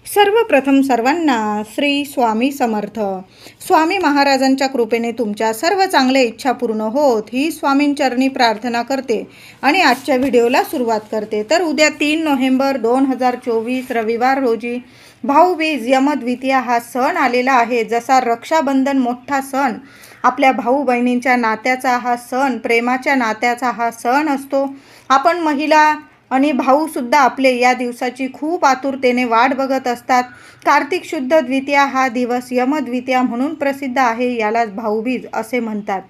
सर्वप्रथम सर्वांना श्री स्वामी समर्थ. स्वामी महाराजांच्या कृपेने तुमच्या सर्व चांगल्या इच्छा पूर्ण होत ही स्वामींचरणी प्रार्थना करते आणि आजच्या व्हिडिओला सुरुवात करते. तर उद्या 3 नोव्हेंबर 2024 रविवार रोजी भाऊबीज यमद्वितीया हा सण आलेला आहे. जसा रक्षाबंधन मोठा सण, आपल्या भाऊ बहिणींच्या नात्याचा हा सण, प्रेमाच्या नात्याचा हा सण असतो. आपण महिला आणि भाऊसुद्धा आपले या दिवसाची खूप आतुरतेने वाट बघत असतात. कार्तिक शुद्ध द्वितीया हा दिवस यमद्वितीया म्हणून प्रसिद्ध आहे. यालाच भाऊबीज असे म्हणतात.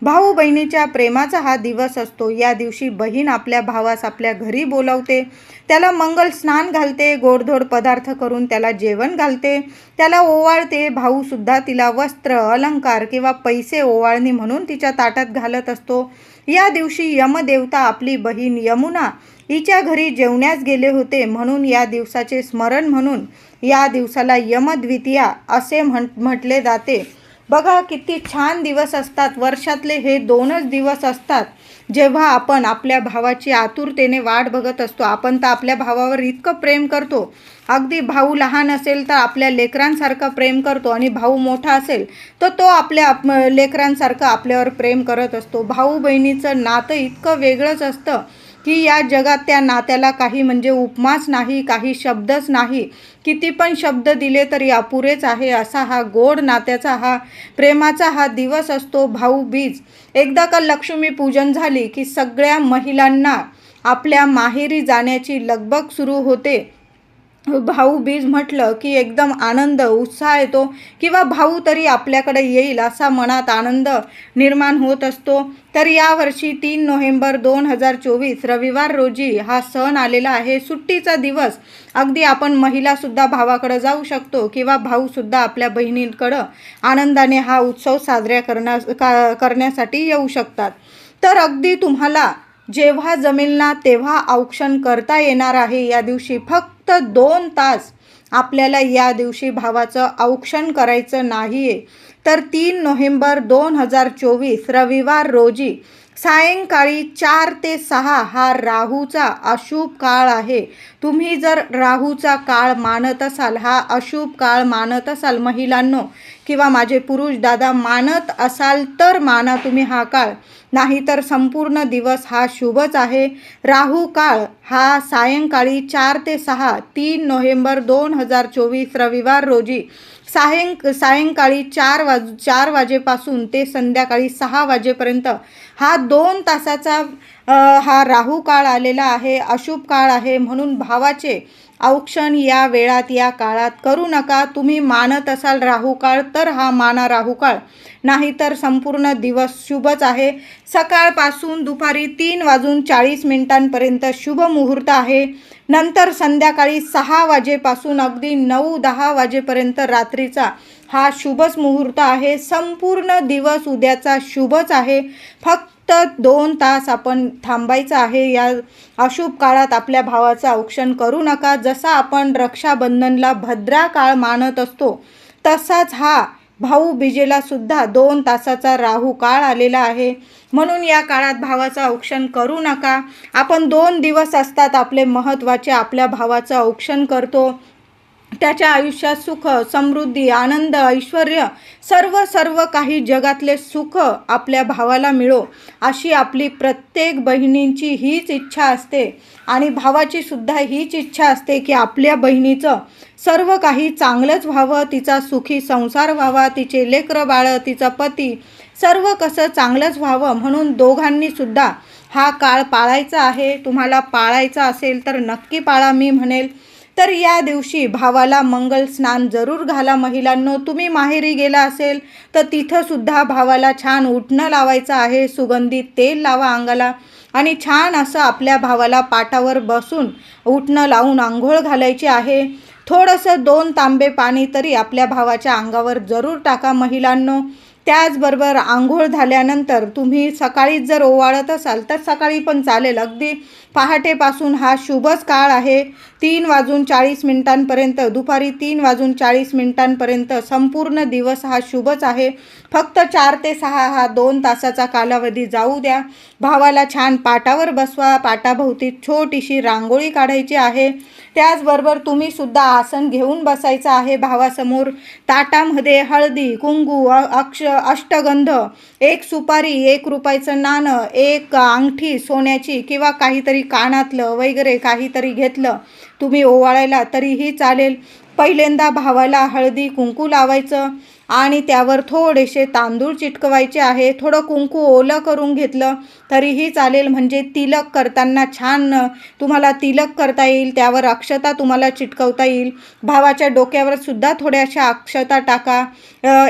भाऊ बहिणीच्या प्रेमाचा हा दिवस असतो. या दिवशी बहीण आपल्या भावास आपल्या घरी बोलवते, त्याला मंगल स्नान घालते, गोडधोड पदार्थ करून त्याला जेवण घालते, त्याला ओवाळते. भाऊसुद्धा तिला वस्त्र, अलंकार किंवा पैसे ओवाळणी म्हणून तिच्या ताटात घालत असतो. या दिवशी यमदेवता आपली बहीण यमुना हिच्या घरी जेवण्यास गेले होते, म्हणून या दिवसाचे स्मरण म्हणून या दिवसाला यमद्वितीया असे म्हटले जाते. बघा किती छान दिवस असतात. वर्षातले हे 2च दिवस असतात जेव्हा आपण आपल्या भावाची आतुरतेने वाट बघत असतो. आपण तर आपल्या भावावर इतकं प्रेम करतो, अगदी भाऊ लहान असेल तर आपल्या लेकरांसारखं प्रेम करतो आणि भाऊ मोठा असेल तर तो आपल्या लेकरांसारखं आपल्यावर प्रेम करत असतो. भाऊ बहिणीचं नातं इतकं वेगळंच असतं की या जगात त्या नात्याला काही म्हणजे उपमाच नाही, काही शब्दच नाही. किती पण शब्द दिले तरी अपुरेच आहे. असा हा गोड नात्याचा हा प्रेमाचा हा दिवस असतो भाऊबीज. एकदा का लक्ष्मीपूजन झाली की सगळ्या महिलांना आपल्या माहेरी जाण्याची लगबग सुरू होते. भाऊबीज म्हटलं की एकदम आनंद, उत्साह येतो किंवा भाऊ तरी आपल्याकडे येईल असा मनात आनंद निर्माण होत असतो. तर यावर्षी 3 नोव्हेंबर 2024 रविवार रोजी हा सण आलेला आहे. सुट्टीचा दिवस. अगदी आपण महिलासुद्धा भावाकडे जाऊ शकतो किंवा भाऊसुद्धा आपल्या बहिणींकडं आनंदाने हा उत्सव साजरा करण्यासाठी येऊ शकतात. तर अगदी तुम्हाला जेव्हा जमेल ना तेव्हा औक्षण करता येणार आहे. या दिवशी फक्त 2 तास आपल्याला या दिवशी भावाचं औक्षण करायचं नाही आहे. तर 3 नोव्हेंबर 2024 रविवार रोजी सायंकाळी 4 ते 6 हा राहूचा अशुभ काळ आहे. तुम्ही जर राहूचा काळ मानत असाल, हा अशुभ काळ मानत असाल महिलांनो किंवा माझे पुरुष दादा मानत असाल तर माना तुम्ही हा काळ, नाहीतर संपूर्ण दिवस हा शुभच आहे. राहू काळ हा सायंकाळी 4 ते 6 3 नोव्हेंबर 2024 रविवार रोजी सायंकाळी 4 वाजेपासून ते संध्याकाळी 6 वाजेपर्यंत हा 2 तासाचा हा राहू काळ आलेला आहे, अशुभ काळ आहे. म्हणून भावाचे औक्षण या वेळात या काळात करू नका. तुम्ही मानत असाल राहू काळ तर हा माना राहू काळ, नाहीतर संपूर्ण दिवस शुभच आहे. सकाळपासून दुपारी 3:40 शुभ मुहूर्त आहे. नंतर संध्याकाळी 6 वाजेपासून अगदी 9-10 वाजेपर्यंत रात्रीचा हा शुभच मुहूर्त आहे. संपूर्ण दिवस उद्याचा शुभच आहे. फक्त 2 तास आपण थांबायचं आहे. या अशुभ काळात आपल्या भावाचं औक्षण करू नका. जसा आपण रक्षाबंधनला भद्रा काळ मानत असतो तसाच हा भाऊबीजेला सुद्धा 2 तासाचा राहू काळ आलेला आहे. म्हणून या काळात भावाचं औक्षण करू नका. आपण 2 दिवस असतात आपले महत्त्वाचे, आपल्या भावाचं औक्षण करतो. त्याच्या आयुष्यात सुख, समृद्धी, आनंद, ऐश्वर सर्व काही जगातले सुख आपल्या भावाला मिळो अशी आपली प्रत्येक बहिणींची हीच इच्छा असते आणि भावाची सुद्धा हीच इच्छा असते की आपल्या बहिणीचं सर्व काही चांगलंच व्हावं, तिचा सुखी संसार व्हावा, तिचे लेकरं बाळं, तिचा पती सर्व कसं चांगलंच व्हावं. म्हणून दोघांनी सुद्धा हा काळ पाळायचा आहे. तुम्हाला पाळायचा असेल तर नक्की पाळा मी म्हणेल. तर या दिवशी भावाला मंगल स्नान जरूर घाला महिलांनो. तुम्ही माहेरी गेला असेल तर तिथंसुद्धा भावाला छान उटणं लावायचं आहे, सुगंधित तेल लावा अंगाला आणि छान असं आपल्या भावाला पाटावर बसून उटणं लावून आंघोळ घालायची आहे. थोडंसं 2 तांबे पाणी तरी आपल्या भावाच्या अंगावर जरूर टाका महिलांनो. त्याचबरोबर आंघोळ झाल्यानंतर तुम्ही सकाळीच जर ओवाळत असाल तर सकाळी पण चालेल. अगदी पहाटेपासून हा शुभच काळ आहे. 3:40 दुपारी 3:40 संपूर्ण दिवस हा शुभच आहे. फक्त 4 ते 6 हा 2 तासाचा कालावधी जाऊ द्या. भावाला छान पाटावर बसवा. पाटाभोवती छोटीशी रांगोळी काढायची आहे. त्याचबरोबर तुम्ही सुद्धा आसन घेऊन बसायचं आहे भावासमोर. ताटामध्ये हळदी, कुंकू, अष्टगंध, 1 सुपारी, 1 रुपयाचं नाणं, 1 अंगठी सोन्याची किंवा काहीतरी कानातलं वगैरे काहीतरी घेतलं तुम्ही ओवाळायला तरीही चालेल. पहिल्यांदा भावाला हळदी कुंकू लावायचं आणि त्यावर थोडेसे तांदूळ चिटकवायचे आहे. थोडं कुंकू ओलं करून घेतलं तरीही चालेल, म्हणजे तिलक करताना छान तुम्हाला तिलक करता येईल. त्यावर अक्षता तुम्हाला चिटकवता येईल. भावाच्या डोक्यावर सुद्धा थोड्याशा अक्षता टाका.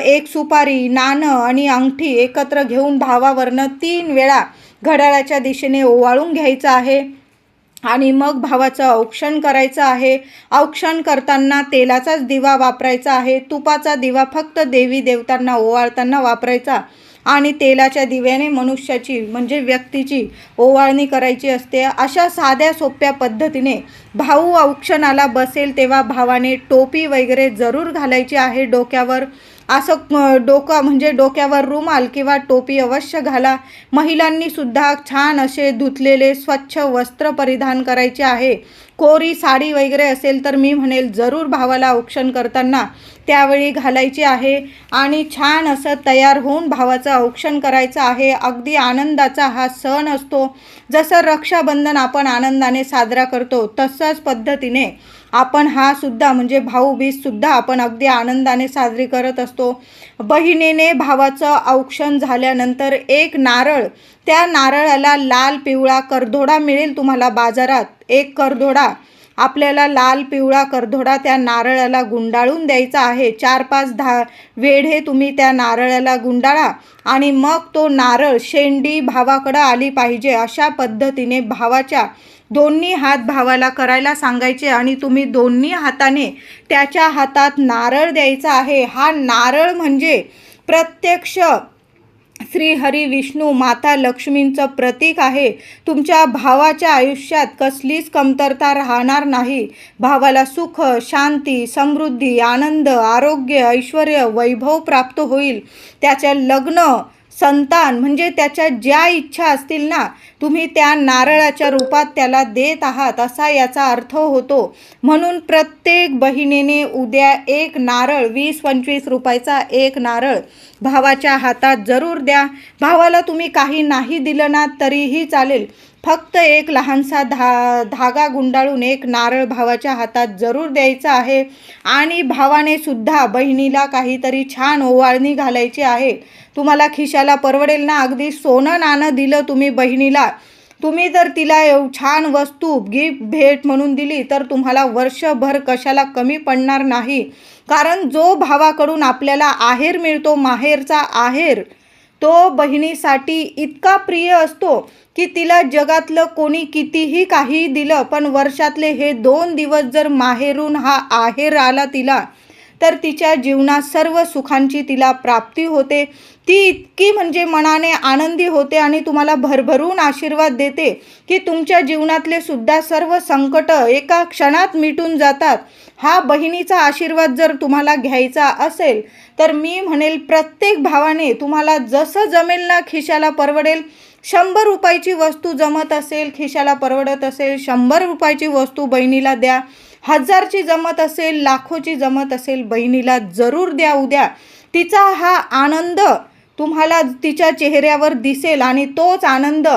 1 सुपारी, नाणं आणि अंगठी एकत्र घेऊन भावावरनं 3 वेळा घड्याळाच्या दिशेने ओवाळून घ्यायचं आहे आणि मग भावाचं औक्षण करायचं आहे. औक्षण करताना तेलाचाच दिवा वापरायचा आहे. तुपाचा दिवा फक्त देवी देवतांना ओवाळताना वापरायचा आणि तेलाच्या दिव्याने मनुष्याची म्हणजे व्यक्तीची ओवाळणी करायची असते. अशा साध्या सोप्या पद्धतीने भाऊ औक्षणाला बसेल तेव्हा भावाने टोपी वगैरे जरूर घालायची आहे डोक्यावर. असं डोक्यावर रुमाल किंवा टोपी अवश्य घाला. महिलांनी सुद्धा छान असे धुतलेले स्वच्छ वस्त्र परिधान करायचे आहे. कोरी साडी वगैरे असेल तर मी म्हणेल जरूर भावाला औक्षण करताना त्यावेळी घालायची आहे आणि छान असं तयार होऊन भावाचं औक्षण करायचं आहे. अगदी आनंदाचा हा सण असतो. जसं रक्षाबंधन आपण आनंदाने साजरा करतो तशाच पद्धतीने आपण हा सुद्धा म्हणजे भाऊबीज सुद्धा आपण अगदी आनंदाने साजरी करत असतो. बहिणीने भावाचं औक्षण झाल्यानंतर 1 नारळ, त्या नारळाला लाल पिवळा करधोडा मिळेल तुम्हाला बाजारात. 1 करधोडा आपल्याला लाल पिवळा करधोडा त्या नारळाला गुंडाळून द्यायचा आहे. 4-5 वेढे तुम्ही त्या नारळाला गुंडाळा आणि मग तो नारळ शेंडी भावाकडं आली पाहिजे अशा पद्धतीने भावाच्या दोन्ही हात भावाला करायला सांगायचे आणि तुम्ही दोन्ही हाताने त्याच्या हातात नारळ द्यायचा आहे. हा नारळ म्हणजे प्रत्यक्ष श्री हरी विष्णू माता लक्ष्मींचं प्रतीक आहे. तुमच्या भावाच्या आयुष्यात कसलीच कमतरता राहणार नाही. भावाला सुख, शांती, समृद्धी, आनंद, आरोग्य, ऐश्वर, वैभव प्राप्त होईल. त्याच्या लग्न, संतान म्हणजे त्याच्या ज्या इच्छा असतील ना तुम्ही त्या नारळाच्या रूपात त्याला देत आहात असा याचा अर्थ होतो. म्हणून प्रत्येक बहिणीने उद्या 1 नारळ 20-25 रुपयाचा 1 नारळ भावाच्या हातात जरूर द्या. भावाला तुम्ही काही नाही दिलं ना तरीही चालेल. फक्त 1 लहानसा धागा गुंडाळून 1 नारळ भावाच्या हातात जरूर द्यायचा आहे आणि भावाने सुद्धा बहिणीला काहीतरी छान ओवाळणी घालायची आहे. तुम्हाला खिशाला परवडेल ना, अगदी सोनं नाणं दिलं तुम्ही बहिणीला, तुम्ही जर तिला छान वस्तू गिफ्ट भेट म्हणून दिली तर तुम्हाला वर्षभर कशाला कमी पडणार नाही. कारण जो भावाकडून आपल्याला आहेर मिळतो, माहेरचा आहेर, तो बहिणीसाठी इतका प्रिय असतो की तिला जगातलं कोणी कितीही काही दिलं पण वर्षातले हे 2 दिवस जर माहेरून हा आहेर आला तिला तर तिच्या जीवनात सर्व सुखांची तिला प्राप्ती होते. ती इतकी म्हणजे मनाने आनंदी होते आणि तुम्हाला भरभरून आशीर्वाद देते की तुमच्या जीवनातले सुद्धा सर्व संकट एका क्षणात मिटून जातात. हा बहिणीचा आशीर्वाद जर तुम्हाला घ्यायचा असेल तर मी म्हणेल प्रत्येक भावाने तुम्हाला जसं जमेल ना, खिशाला परवडेल 100 रुपयाची वस्तू जमत असेल, खिशाला परवडत असेल 100 रुपयाची वस्तू बहिणीला द्या. 1000ची जमत असेल, लाखोची जमत असेल, बहिणीला जरूर द्या. उद्या तिचा हा आनंद तुम्हाला तिच्या चेहऱ्यावर दिसेल आणि तोच आनंद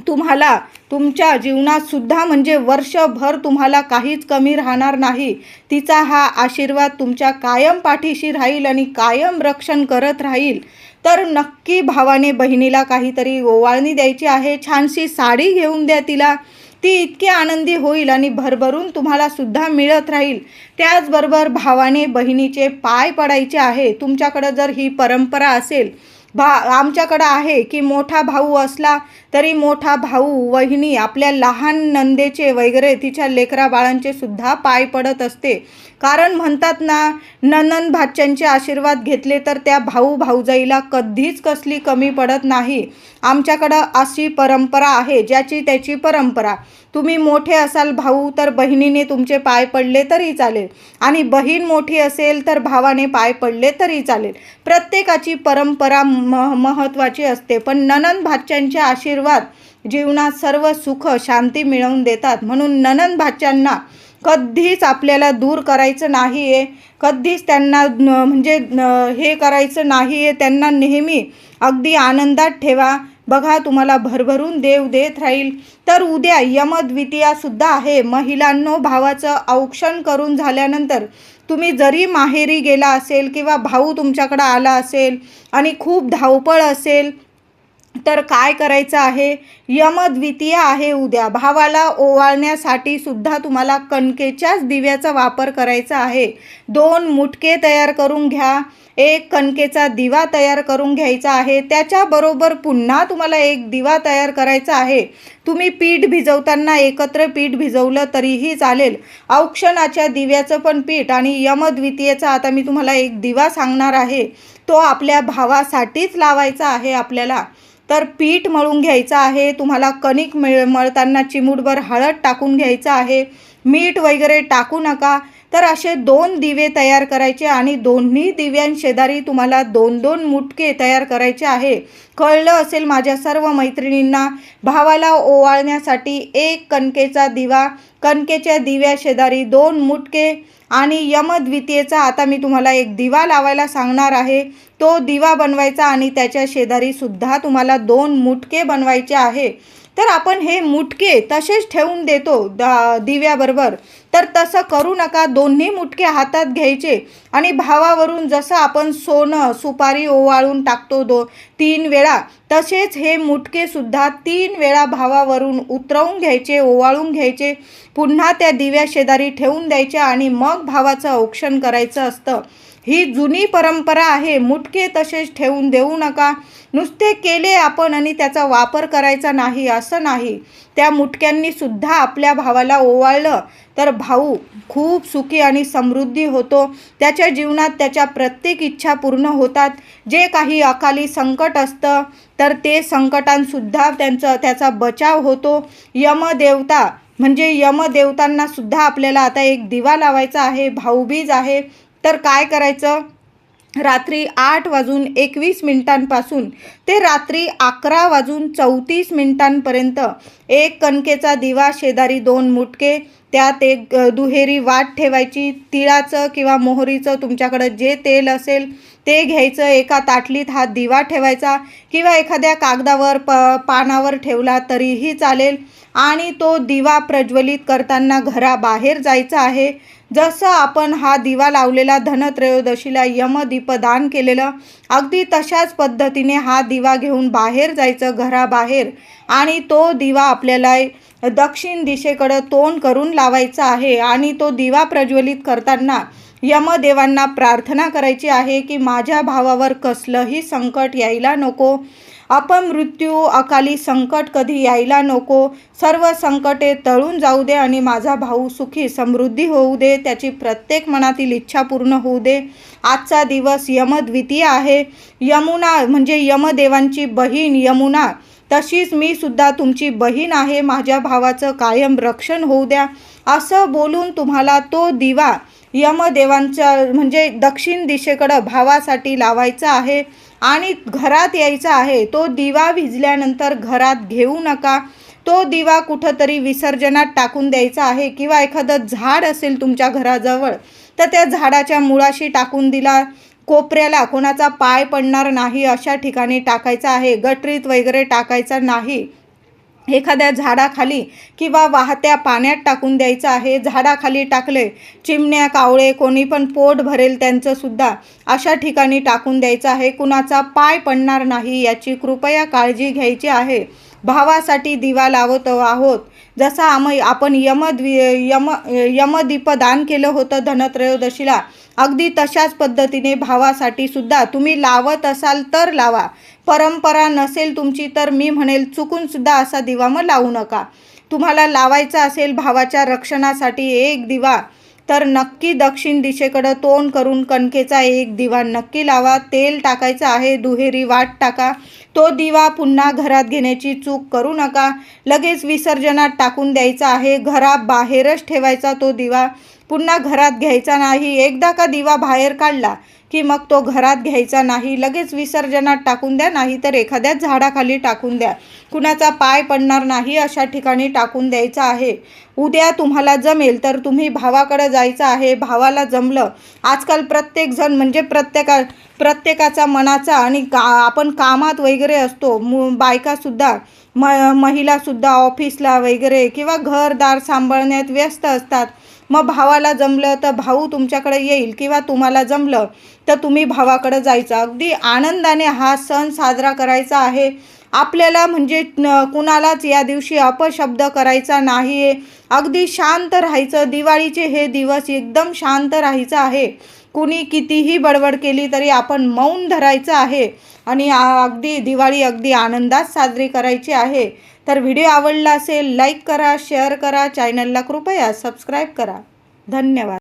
तुम्हाला तुमच्या जीवनात सुद्धा म्हणजे वर्षभर तुम्हाला काहीच कमी राहणार नाही. तिचा हा आशीर्वाद तुमच्या कायम पाठीशी राहील आणि कायम रक्षण करत राहील. तर नक्की भावाने बहिणीला काहीतरी ओवाळणी द्यायची आहे. छानशी साडी घेऊन द्या तिला. ती इतकी आनंदी होईल आणि भरभरून तुम्हाला सुद्धा मिळत राहील. त्याचबरोबर भावाने बहिणीचे पाय पडायचे आहे. तुमच्याकडं जर ही परंपरा असेल, आमच्याकडं आहे की मोठा भाऊ असला तरी मोठा भाऊ वहिनी आपल्या लहान नंदेचे वगैरे तिच्या लेकरा बाळांचे सुद्धा पाय पडत असते. कारण म्हणतात ना, नणंद भाच्यांचे आशीर्वाद घेतले तर त्या भाऊ भाऊजाईला कधीच कसली कमी पडत नाही. आमच्याकडं अशी परंपरा आहे, ज्याची त्याची परंपरा. तुम्ही मोठे असाल भाऊ तर बहिणीने तुमचे पाय पडले तरी चालेल, आणि बहीण मोठी असेल तर भावाने पाय पडले तरी चालेल. प्रत्येकाची परंपरा महत्त्वाची असते. पण नणंद भाच्यांचे आशीर्वाद जीवनात सर्व सुख शांती मिळवून देतात. म्हणून नणंद भाच्यांना कधीच आपल्याला दूर करायचं नाही आहे, कधीच त्यांना हे करायचं नाही आहे. त्यांना नेहमी अगदी आनंदात ठेवा. बघा, तुम्हाला भरभरून देव देत राहील. तर उद्या यमद्वितीयासुद्धा आहे. महिलांनो, भावाचं औक्षण करून झाल्यानंतर तुम्ही जरी माहेरी गेला असेल किंवा भाऊ तुमच्याकडं आला असेल आणि खूप धावपळ असेल तर काय करायचं आहे, यमद्वितीया आहे उद्या. भावाला ओवाळण्यासाठी सुद्धा तुम्हाला कणकेच्याच दिव्याचा वापर करायचा आहे. 2 मुटके तयार करून घ्या. 1 कणकेचा दिवा तयार करून घ्यायचा आहे. त्याच्याबरोबर पुन्हा तुम्हाला 1 दिवा तयार करायचा आहे. तुम्ही पीठ भिजवताना एकत्र पीठ भिजवलं तरीही चालेल. औक्षणाच्या दिव्याचं पण पीठ आणि यमद्वितीयेचा आता मी तुम्हाला 1 दिवा सांगणार आहे, तो आपल्या भावासाठीच लावायचा आहे आपल्याला. तर पीठ मळून घ्यायचं आहे. तुम्हाला कणिक मळताना चिमूटभर हळद टाकून घ्यायचं आहे. मीठ वगैरे टाकू नका. तर असे 2 दिवे तयार करायचे आणि दोन्ही दिव्यांशेजारी तुम्हाला 2-2 मुटके तयार करायचे आहे. कळलं असेल माझ्या सर्व मैत्रिणींना. भावाला ओवाळण्यासाठी 1 कणकेचा दिवा, कणकेच्या दिव्याशेजारी 2 मुटके आणि यमद्वितीयेचा आता मी तुम्हाला 1 दिवा लावायला सांगणार आहे. तो दिवा बनवायचा आणि त्याच्या शेजारी सुद्धा तुम्हाला 2 मुटके बनवायचे आहे. तर आपण हे मुटके तसेच ठेवून देतो दिव्याबरोबर. तर तसं करू नका. दोन्ही मुटके हातात घ्यायचे आणि भावावरून जसं आपण सोनं सुपारी ओवाळून टाकतो 3 वेळा, तसेच हे मुटके सुद्धा 3 वेळा भावावरून उतरवून घ्यायचे, ओवाळून घ्यायचे, पुन्हा त्या दिव्या शेजारी ठेवून द्यायचे आणि मग भावाचं औक्षण करायचं असतं. ही जुनी परंपरा आहे. मुटके तसेच ठेवून देऊ नका. नुसते केले आपण आणि त्याचा वापर करायचा नाही असं नाही. त्या मुटक्यांनी सुद्धा आपल्या भावाला ओवाळलं तर भाऊ खूप सुखी आणि समृद्धी होतो. त्याच्या जीवनात त्याच्या प्रत्येक इच्छा पूर्ण होतात. जे काही अकाली संकट असतं तर ते संकटांसुद्धा त्याचा बचाव होतो. यमदेवता म्हणजे यमदेवतांना सुद्धा आपल्याला आता 1 दिवा लावायचा आहे. भाऊबीज आहे. तर काय करायचं, रात्री 8:21 ते रात्री 11:34 1 कणकेचा दिवा, शेजारी 2 मुटके, त्यात 1 दुहेरी वाट ठेवायची. तिळाचं किंवा मोहरीचं तुमच्याकडं जे तेल असेल ते घ्यायचं. एका ताटलीत हा दिवा ठेवायचा किंवा एखाद्या कागदावर पानावर ठेवला तरीही चालेल. आणि तो दिवा प्रज्वलित करताना घराबाहेर जायचं आहे. जसं आपण हा दिवा लावलेला धनत्रयोदशीला यमदीपदान केलेलं, अगदी तशाच पद्धतीने हा दिवा घेऊन बाहेर जायचं घराबाहेर. आणि तो दिवा आपल्याला दक्षिण दिशेकडं तोंड करून लावायचा आहे. आणि तो दिवा प्रज्वलित करताना यमदेवांना प्रार्थना करायची आहे की माझ्या भावावर कसलंही संकट यायला नको, अपमृत्यू अकाली संकट कधी यायला नको, सर्व संकटे तळून जाऊ दे आणि माझा भाऊ सुखी समृद्धी होऊ दे, त्याची प्रत्येक मनातील इच्छा पूर्ण होऊ दे. आजचा दिवस यमद्वितीय आहे. यमुना म्हणजे यमदेवांची बहीण यमुना, तशीच मी सुद्धा तुमची बहीण आहे. माझ्या भावाचं कायम रक्षण होऊ द्या असं बोलून तुम्हाला तो दिवा यमदेवांच्या म्हणजे दक्षिण दिशेकडं भावासाठी लावायचा आहे आणि घरात यायचा आहे. तो दिवा विझल्यानंतर घरात घेऊ नका. तो दिवा कुठंतरी विसर्जनात टाकून द्यायचा आहे किंवा एखादं झाड असेल तुमच्या घराजवळ तर त्या झाडाच्या मुळाशी टाकून दिला. कोपऱ्याला कोणाचा पाय पडणार नाही अशा ठिकाणी टाकायचा आहे. गटरीत वगैरे टाकायचा नाही. एखाद्या झाडाखाली किंवा वाहत्या पाण्यात टाकून द्यायचं आहे. झाडाखाली टाकले, चिमण्या कावळे कोणी पण पोट भरेल त्यांचंसुद्धा अशा ठिकाणी टाकून द्यायचं आहे. कुणाचा पाय पडणार नाही याची कृपया काळजी घ्यायची आहे. भावासाठी दिवा लावत आहोत. जसा आपण यमदीपदान केलं होतं धनत्रयोदशीला, अगदी तशाच पद्धतीने भावासाठी सुद्धा तुम्ही लावत असाल तर लावा. परंपरा नसेल तुमची तर मी म्हणेल चुकून सुद्धा असा दिवा मग लावू नका. तुम्हाला लावायचा असेल भावाच्या रक्षणासाठी एक दिवा, तर नक्की दक्षिण दिशेकडं तोंड करून कणकेचा एक दिवा नक्की लावा. तेल टाकायचं आहे, दुहेरी वाट टाका. तो दिवा पुन्हा घरात घेण्याची चूक करू नका. लगेच विसर्जनात टाकून द्यायचा आहे. घराबाहेरच ठेवायचा तो दिवा, पुन्हा घरात घ्यायचा नाही. एकदा का दिवा बाहेर काढला की मग तो घरात घ्यायचा नाही. लगेच विसर्जनात टाकून द्या, नाही तर एखाद्या झाडाखाली टाकून द्या. कुणाचा पाय पडणार नाही अशा ठिकाणी टाकून द्यायचा आहे. उद्या तुम्हाला जमेल तर तुम्ही भावाकडे जायचं आहे. भावाला जमलं, आजकाल प्रत्येकजण म्हणजे प्रत्येकाचा मनाचा आणि आपण कामात वगैरे असतो. बायकासुद्धा महिलासुद्धा ऑफिसला वगैरे किंवा घरदार सांभाळण्यात व्यस्त असतात. मग भावाला जमलं तर भाऊ तुमच्याकडे येईल, किंवा तुम्हाला जमलं तर तुम्ही भावाकडे जायचं. अगदी आनंदाने हा सण साजरा करायचा आहे आपल्याला. म्हणजे कुणालाच या दिवशी अपशब्द करायचा नाही आहे. अगदी शांत राहायचं. दिवाळीचे हे दिवस एकदम शांत राहायचं आहे. कुणी कितीही बडबड केली तरी आपण मौन धरायचं आहे आणि अगदी दिवाळी अगदी आनंदात साजरी करायची आहे. तर व्हिडिओ आवडला असेल लाईक करा, शेअर करा, चॅनलला कृपया सबस्क्राईब करा. धन्यवाद.